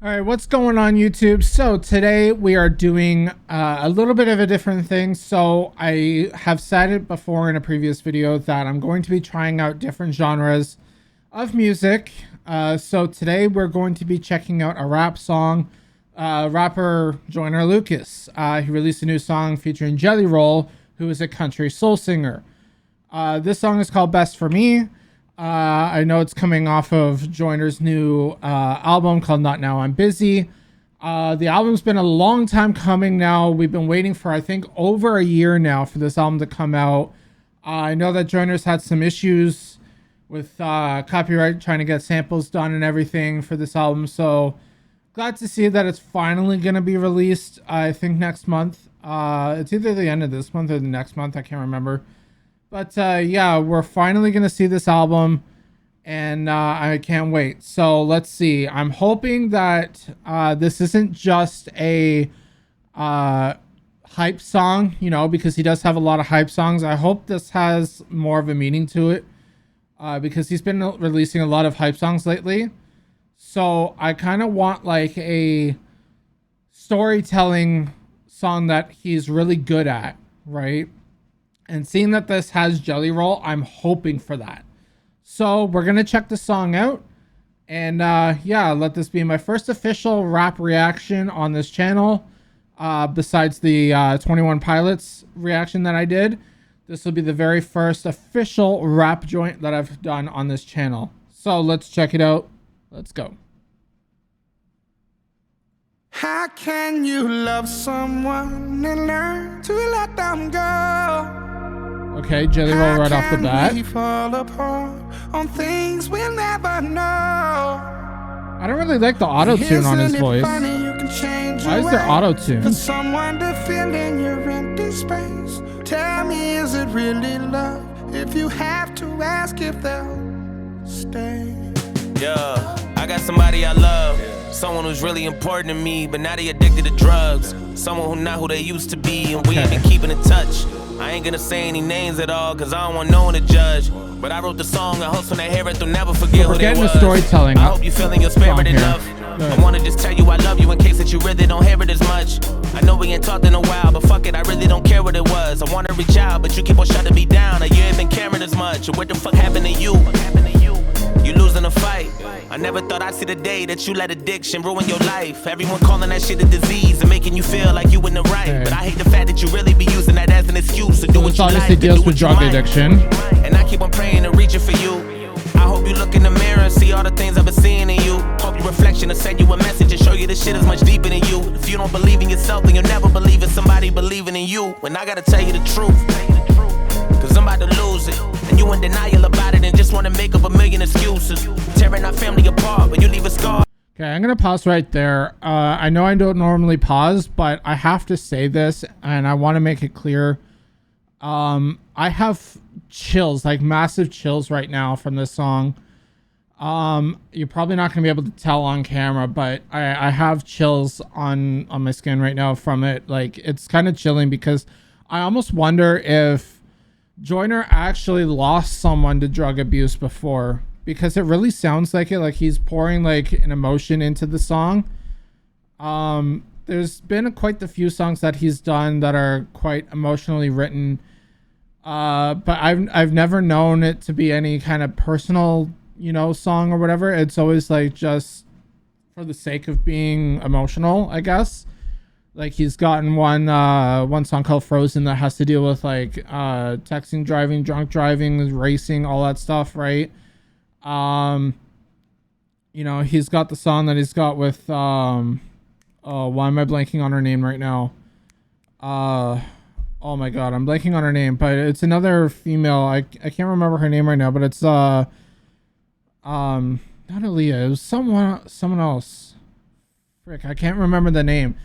All right, what's going on YouTube? So today we are doing a little bit of a different thing. So I have said it before in a previous video that I'm going to be trying out different genres of music. So today we're going to be checking out a rap song. Rapper Joyner Lucas. He released a new song featuring Jelly Roll, who is a country soul singer. This song is called Best For Me. I know it's coming off of Joyner's new album called Not Now I'm Busy. The album's been a long time coming now. We've been waiting for, I think, over a year now for this album to come out. I know that Joyner's had some issues with copyright, trying to get samples done and everything for this album. So glad to see that it's finally going to be released, I think, next month. It's either the end of this month or the next month. I can't remember. But yeah, we're finally going to see this album, and I can't wait. So let's see. I'm hoping that this isn't just a hype song, you know, because he does have a lot of hype songs. I hope this has more of a meaning to it because he's been releasing a lot of hype songs lately. So I kind of want like a storytelling song that he's really good at, right? And seeing that this has Jelly Roll, I'm hoping for that. So we're going to check the song out. And yeah, let this be my first official rap reaction on this channel. Besides the 21 Pilots reaction that I did. This will be the very first official rap joint that I've done on this channel. So let's check it out. Let's go. How can you love someone and learn to let them go? Okay, Jelly Roll right off the bat. We fall apart on things we'll never know. I don't really like the auto-tune on his voice. Why is there auto-tune? For someone to fill in your empty space. Tell me, is it really love? If you have to ask if they'll stay. Yeah, I got somebody I love. Someone who's really important to me, but now they addicted to drugs. Someone who not who they used to be, and we ain't been keeping in touch. I ain't gonna say any names at all, cause I don't want no one to judge. But I wrote the song, I hope when they hear it, they'll never forget who they was. The storytelling. I hope you feeling your spirit enough. I wanna just tell you I love you in case that you really don't hear it as much. I know we ain't talked in a while, but fuck it, I really don't care what it was. I wanna reach out, but you keep on shutting me down. You ain't been caring as much. What the fuck happened to you? You losing a fight. I never thought I'd see the day that you let addiction ruin your life. Everyone calling that shit a disease and making you feel like you in the right. But I hate the fact that you really be using that as an excuse to do what you like. Obviously deals with drug addiction. And I keep on praying and reaching for you. I hope you look in the mirror and see all the things I've been seeing in you. Hope your reflection will send you a message and show you this shit is much deeper than you. If you don't believe in yourself, then you'll never believe in somebody believing in you. And I gotta tell you the truth, cause I'm about to lose it. And you in denial about it and just wanna make up a million excuses. Tearing our family apart, but you leave a scar. Okay, I'm gonna pause right there. I know I don't normally pause, but I have to say this, and I want to make it clear. I have chills, like massive chills right now from this song. You're probably not gonna be able to tell on camera, but I have chills on my skin right now from it. Like, it's kind of chilling because I almost wonder if Joyner actually lost someone to drug abuse before, because it really sounds like it, like he's pouring like an emotion into the song. There's been quite the few songs that he's done that are quite emotionally written, but I've never known it to be any kind of personal, you know, song or whatever. It's always like just for the sake of being emotional, I guess. Like, he's gotten one song called Frozen that has to deal with like texting, driving, drunk driving, racing, all that stuff, right? You know, he's got the song that he's got with oh, why am I blanking on her name right now? Oh my god, I'm blanking on her name, but it's another female. I can't remember her name right now, but it's not Aaliyah. It was someone else. Frick, I can't remember the name.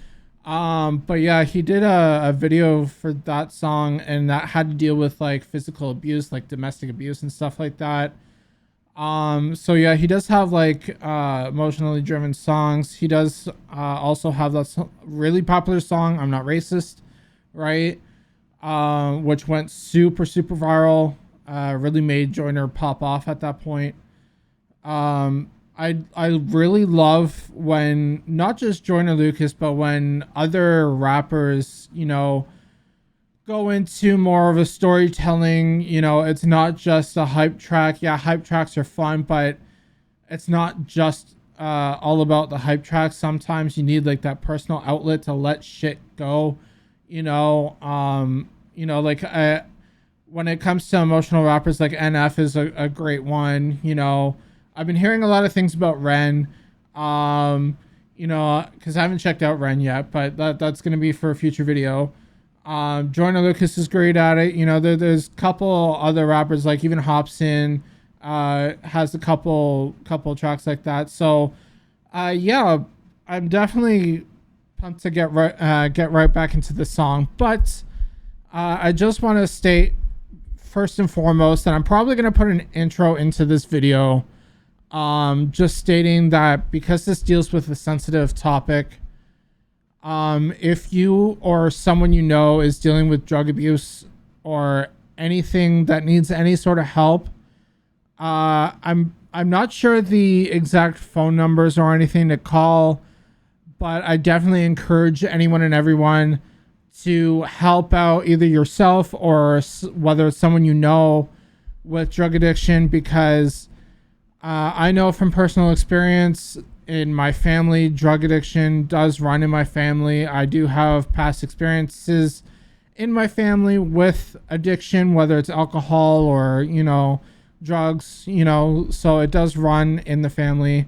But yeah, he did a video for that song, and that had to deal with like physical abuse, like domestic abuse and stuff like that. So yeah, he does have like emotionally driven songs. He does also have that really popular song, I'm Not Racist, right? Which went super viral, really made Joyner pop off at that point. I really love when not just Joyner Lucas, but when other rappers, you know, go into more of a storytelling. You know, it's not just a hype track. Yeah, hype tracks are fun, but it's not just all about the hype track. Sometimes you need like that personal outlet to let shit go. You know, like when it comes to emotional rappers, like NF is a great one. You know, I've been hearing a lot of things about Ren. You know, because I haven't checked out Ren yet, but that's gonna be for a future video. Joyner Lucas is great at it. You know, there's a couple other rappers, like even Hobson has a couple tracks like that. So yeah, I'm definitely pumped to get right back into the song. But I just want to state first and foremost that I'm probably going to put an intro into this video, just stating that because this deals with a sensitive topic, if you or someone you know is dealing with drug abuse or anything that needs any sort of help, I'm not sure the exact phone numbers or anything to call, but I definitely encourage anyone and everyone to help out either yourself or whether it's someone you know with drug addiction, because I know from personal experience in my family, drug addiction does run in my family. I do have past experiences in my family with addiction, whether it's alcohol or, you know, drugs, you know, so it does run in the family.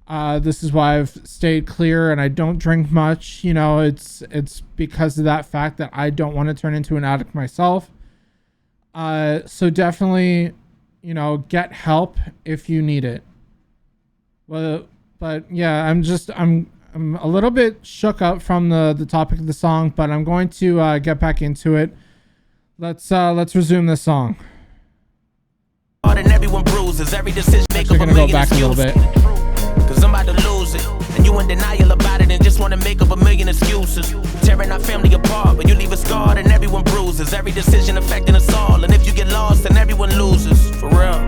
This is why I've stayed clear and I don't drink much. You know, it's because of that fact that I don't want to turn into an addict myself. So definitely, you know, get help if you need it. Well, but yeah, I'm a little bit shook up from the topic of the song, but I'm going to get back into it. Let's resume this song. And everyone bruises every decision. Make up a million go back a little bit. Cause I'm about to lose it, and you in denial about it and just wanna make up a million excuses. Tearing our family apart, but you leave us scarred and everyone bruises. Every decision affecting us all, and if you get lost, then everyone loses. For real.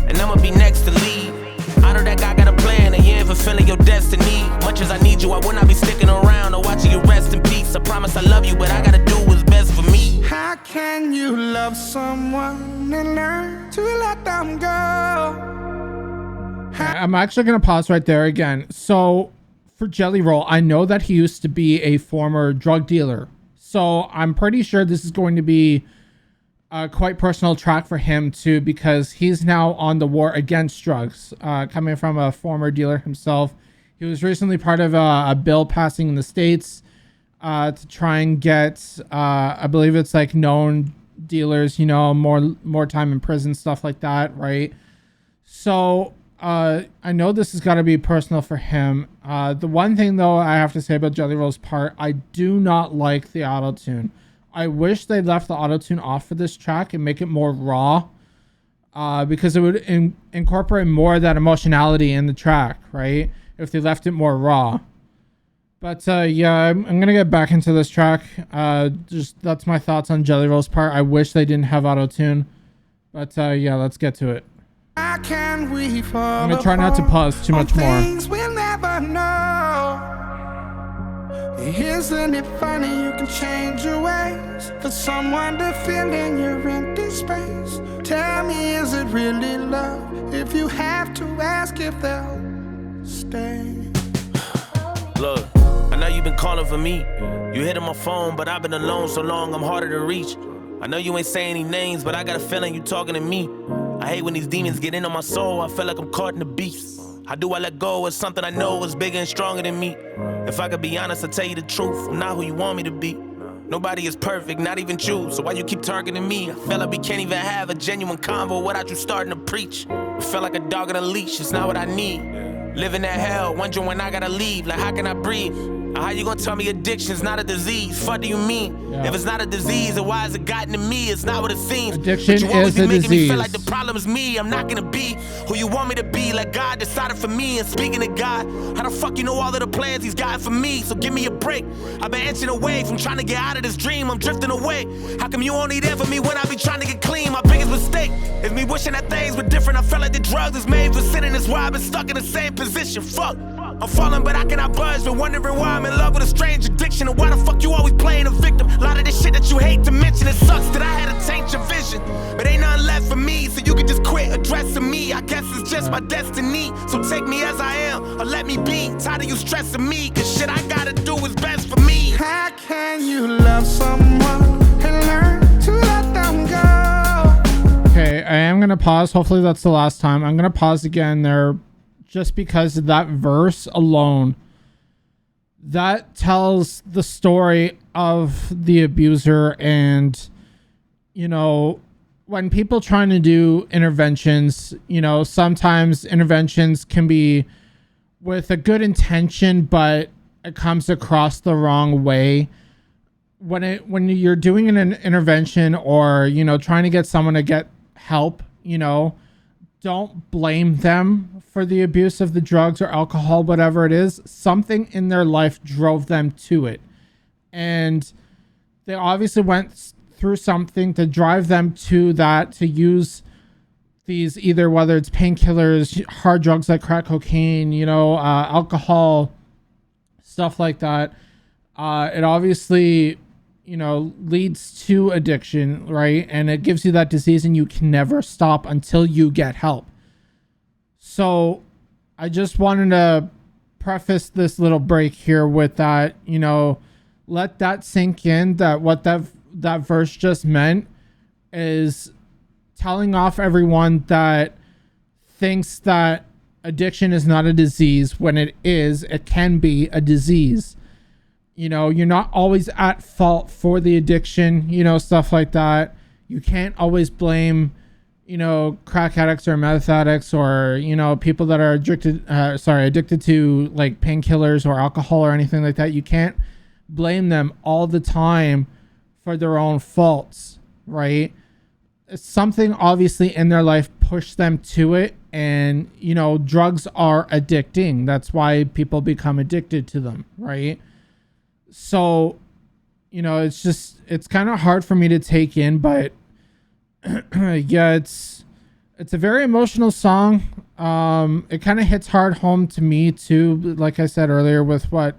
And I'ma be next to leave. I know that guy got a plan, and you ain't fulfilling your destiny. Much as I need you, I will not be sticking around or watching you rest in peace. I promise I love you, but I gotta do what's best for me. How can you love someone and learn to let them go? I'm actually going to pause right there again. So for Jelly Roll, I know that he used to be a former drug dealer. So I'm pretty sure this is going to be a quite personal track for him too, because he's now on the war against drugs, coming from a former dealer himself. He was recently part of a bill passing in the States to try and get, I believe it's like known dealers, you know, more time in prison, stuff like that, right? So I know this has got to be personal for him. The one thing though I have to say about Jelly Roll's part, I do not like the auto-tune. I wish they left the auto-tune off for this track and make it more raw, because it would incorporate more of that emotionality in the track, right? If they left it more raw. But yeah, I'm gonna get back into this track. Just that's my thoughts on Jelly Roll's part. I wish they didn't have auto-tune. But yeah, let's get to it. How can we fall I'm gonna try not to pause too much more. Things we'll never know. Isn't it funny you can change your ways for someone to fill in your empty space? Tell me, is it really love if you have to ask if they'll stay? Look, I know you've been calling for me. You hit on my phone, but I've been alone so long I'm harder to reach. I know you ain't saying any names, but I got a feeling you talking to me. I hate when these demons get in on my soul. I feel like I'm caught in the beast. How do I let go of something I know is bigger and stronger than me? If I could be honest, I'll tell you the truth. I'm not who you want me to be. Nobody is perfect, not even you. So why you keep targeting me? I feel like we can't even have a genuine convo without you starting to preach. I feel like a dog on a leash, it's not what I need. Living that hell, wondering when I gotta leave. Like how can I breathe? How you gonna tell me addiction's not a disease? Fuck do you mean? Yeah. If it's not a disease, then why has it gotten to me? It's not what it seems. Addiction but you always is a be making disease. me feel like the problem is me. I'm not gonna be who you want me to be. Like God decided for me. And speaking of God, how the fuck you know all of the plans he's got for me? So give me a break. I've been inching away from trying to get out of this dream. I'm drifting away. How come you only there for me when I be trying to get clean? My biggest mistake is me wishing that things were different. I felt like the drugs was made for sitting. That's why I've been stuck in the same position. Fuck, I'm falling, but I cannot budge. Been wondering why I'm in love with a strange addiction. And why the fuck you always playing a victim? A lot of this shit that you hate to mention. It sucks that I had to change your vision, but ain't nothing left for me, so you can just quit addressing me. I guess it's just my destiny. So take me as I am, or let me be. Tired of you stressing me, cause shit I gotta do is best for me. How can you love someone and learn to let them go? Okay, I am gonna pause. Hopefully that's the last time. I'm gonna pause again there, just because of that verse alone. That tells the story of the abuser. And you know, when people trying to do interventions, you know, sometimes interventions can be with a good intention, but it comes across the wrong way. When you're doing an intervention, or, you know, trying to get someone to get help, you know, don't blame them for the abuse of the drugs or alcohol, whatever it is. Something in their life drove them to it. And they obviously went through something to drive them to that, to use these, either whether it's painkillers, hard drugs like crack cocaine, you know, alcohol, stuff like that. It obviously, you know, leads to addiction, right? And it gives you that disease, and you can never stop until you get help. So I just wanted to preface this little break here with that, you know, let that sink in, that what that verse just meant is telling off everyone that thinks that addiction is not a disease, when it is. It can be a disease. You know, you're not always at fault for the addiction, you know, stuff like that. You can't always blame, you know, crack addicts or meth addicts, or, you know, people that are addicted to like painkillers or alcohol or anything like that. You can't blame them all the time for their own faults, right? Something obviously in their life pushed them to it. And, you know, drugs are addicting. That's why people become addicted to them, right? So, you know, it's kind of hard for me to take in, but yeah, it's a very emotional song. It kind of hits hard home to me too, like I said earlier, with what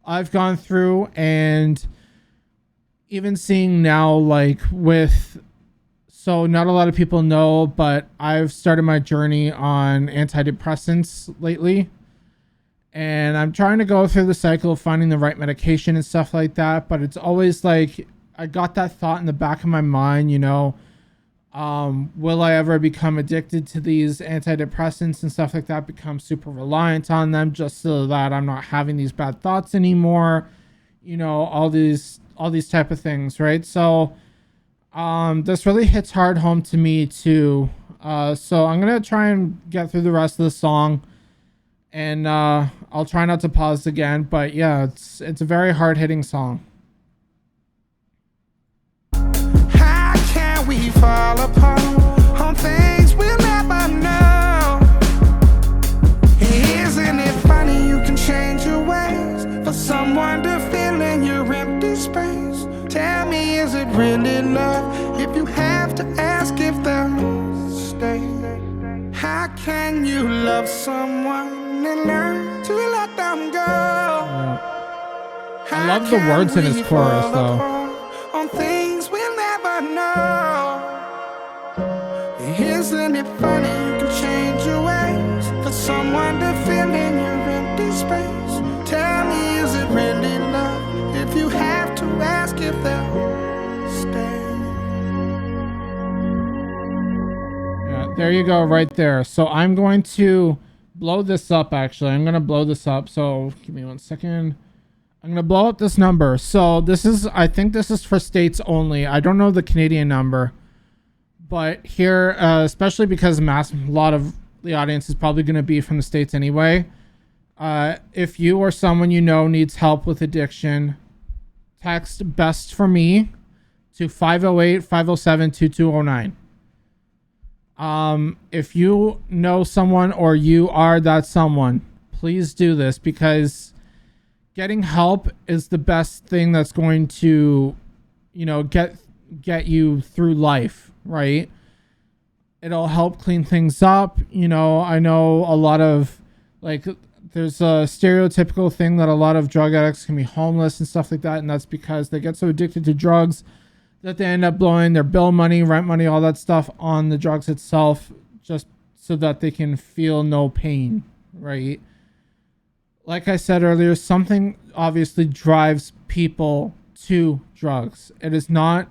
I've gone through, and even seeing now, like with, so not a lot of people know, but I've started my journey on antidepressants lately. And I'm trying to go through the cycle of finding the right medication and stuff like that. But it's always like, I got that thought in the back of my mind, you know, will I ever become addicted to these antidepressants and stuff like that, become super reliant on them just so that I'm not having these bad thoughts anymore, you know, all these type of things, right? So this really hits hard home to me too. So I'm gonna try and get through the rest of the song, and I'll try not to pause again. But yeah, it's a very hard-hitting song. How can we fall apart on things we'll never know? Isn't it funny you can change your ways for someone to fill in your empty space? Tell me, is it really love if you have to ask if they'll stay? How can you love someone and learn to let them go? I love the words in his chorus though. On things we'll never know. Isn't it funny you can change your ways for someone to fill in your empty space? Tell me, is it really love if you have to ask if they'll stay? Yeah, there you go, right there. So I'm going to blow this up. Actually, I'm going to blow this up. So give me 1 second. I'm going to blow up this number. So this is, I think this is for states only. I don't know the Canadian number, but here, especially because a lot of the audience is probably going to be from the States anyway. If you or someone you know needs help with addiction, text BEST for me to 508-507-2209. If you know someone, or you are that someone, please do this, because getting help is the best thing that's going to, you know, get you through life, right? It'll help clean things up. You know, I know a lot of, like, there's a stereotypical thing that a lot of drug addicts can be homeless and stuff like that, and that's because they get so addicted to drugs that they end up blowing their bill money, rent money, all that stuff on the drugs itself, just so that they can feel no pain, right? Like I said earlier, something obviously drives people to drugs. It is not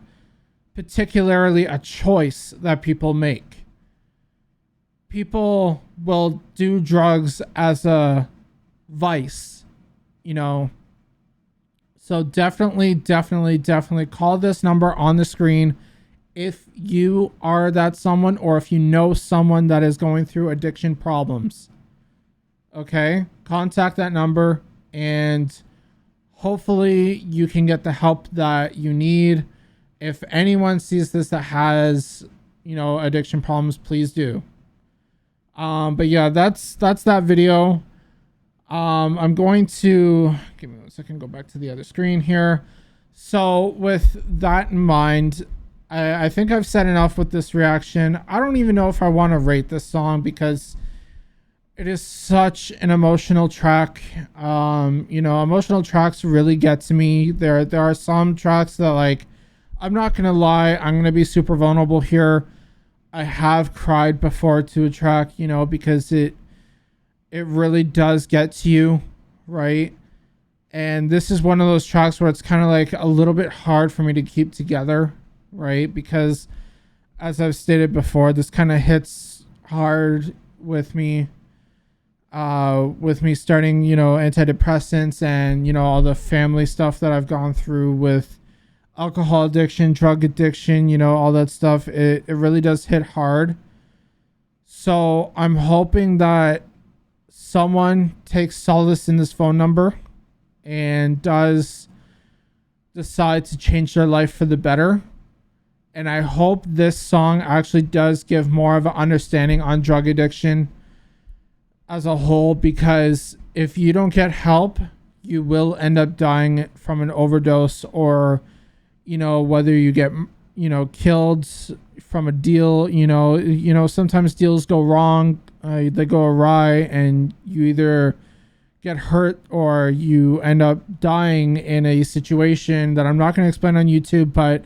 particularly a choice that people make. People will do drugs as a vice, you know. So definitely call this number on the screen if you are that someone, or if you know someone that is going through addiction problems. Okay, contact that number and hopefully you can get the help that you need. If anyone sees this that has, you know, addiction problems, please do. But yeah, that's that video. I'm going to give me 1 second, go back to the other screen here. So with that in mind, I think I've said enough with this reaction. I don't even know if I want to rate this song because it is such an emotional track. You know, emotional tracks really get to me. There are some tracks that, like, I'm not gonna lie, I'm gonna be super vulnerable here. I have cried before to a track, you know, because it really does get to you, right? And this is one of those tracks where it's kind of like a little bit hard for me to keep together, right? Because as I've stated before, this kind of hits hard with me starting, you know, antidepressants and, you know, all the family stuff that I've gone through with alcohol addiction, drug addiction, you know, all that stuff. It really does hit hard. So I'm hoping that someone takes solace in this phone number and does decide to change their life for the better. And I hope this song actually does give more of an understanding on drug addiction as a whole, because if you don't get help, you will end up dying from an overdose, or, you know, whether you get, you know, killed from a deal, you know, sometimes deals go wrong, they go awry, and you either get hurt or you end up dying in a situation that I'm not going to explain on YouTube, but,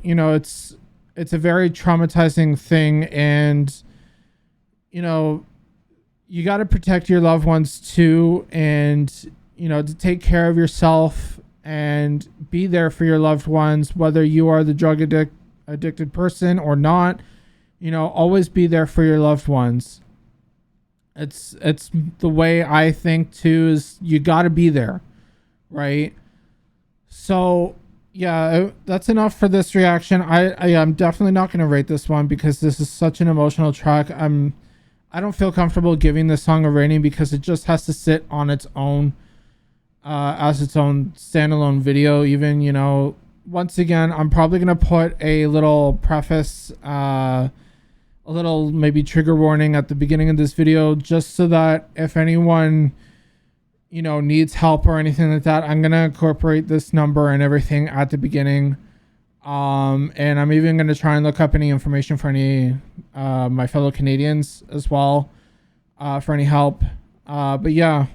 you know, it's a very traumatizing thing, and, you know, you got to protect your loved ones too, and, you know, to take care of yourself and be there for your loved ones, whether you are the drug addicted person or not. You know, always be there for your loved ones. It's the way I think too, is you got to be there, right? So yeah, that's enough for this reaction. I'm definitely not going to rate this one because this is such an emotional track. I don't feel comfortable giving this song a rating because it just has to sit on its own, as its own standalone video. Even, you know, once again, I'm probably going to put a little preface, a little maybe trigger warning at the beginning of this video, just so that if anyone, you know, needs help or anything like that, I'm going to incorporate this number and everything at the beginning. And I'm even going to try and look up any information for any my fellow Canadians as well, for any help. But yeah,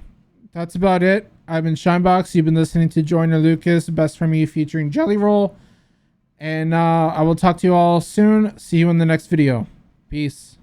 that's about it. I've been SHINEBOXX. You've been listening to Joyner Lucas, Best for Me featuring Jelly Roll. And I will talk to you all soon. See you in the next video. Peace.